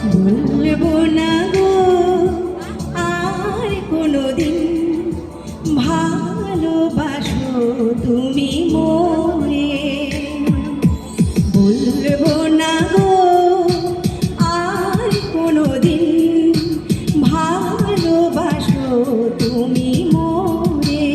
ভুলবো না গো আর কোনোদিন, ভালোবাসো তুমি মোরে। ভুলবো না গো আর কোনোদিন, ভালোবাসো তুমি মোরে।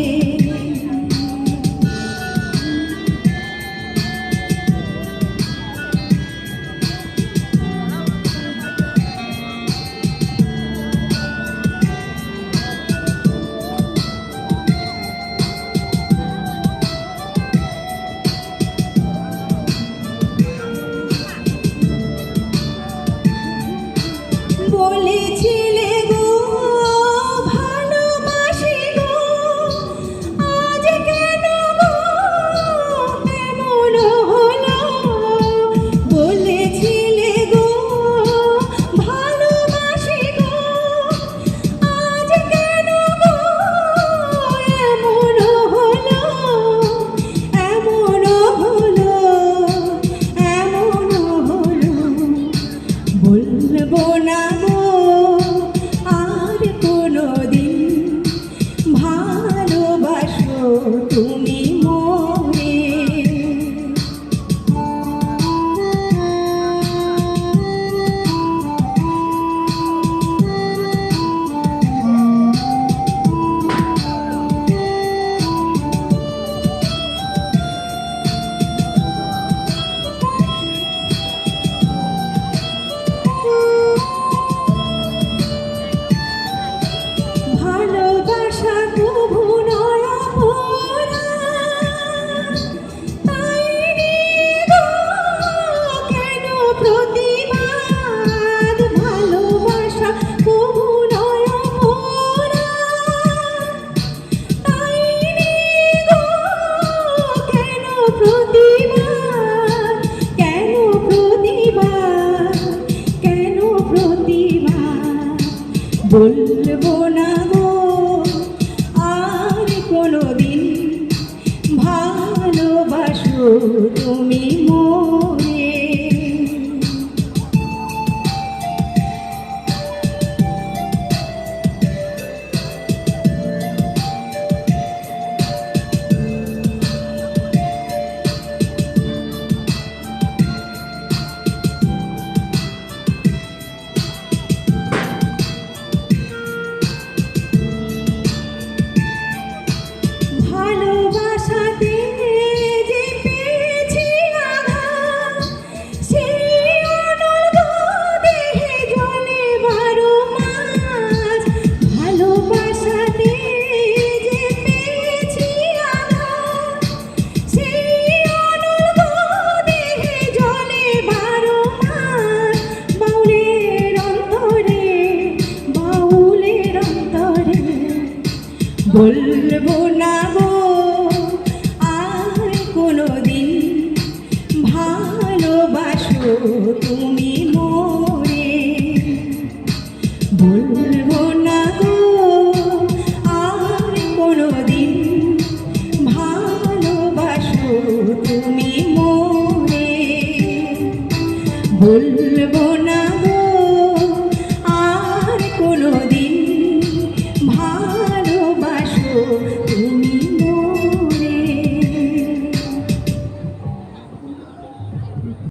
বলেছিলে গো ভালোবাসি গো, আজ কেন গো এমন হলো। বলেছিলে গো ভালোবাসি গো, আজ কেন গো এমন হলো। এমন হলো, এমন হলো। বলবো না গো আর কোনোদিন, ভালোবাসো তুমি মোরে। ভালোবাসা কভু নয় অপরাধ, তাই গো কেন প্রতিবাদ। ভালোবাসা কভু নয় অপরাধ, তাই গো কেন প্রতিবাদ। কেন প্রতিবাদ, কেন প্রতিবাদ। বলবো না গো আর কোনোদিন, ভালোবাসো তুমি মোরে। ভালোবাসাতে যে পেয়েছি আঘাত, সেই অনর্ঘ দেহে জ্বলে 12 মাস। ভালোবাসাতে যে পেয়েছি আঘাত, সেই অনর্ঘ দেহে জ্বলে 12 মাস। বাউলের অন্তরে, বাউলের অন্তরে। বলবো না গো আর কোনোদিন, ভালোবাসো তুমি মোরে। বলবো না গো আর কোনোদিন, ভালোবাসো তুমি মোরে। বলবো না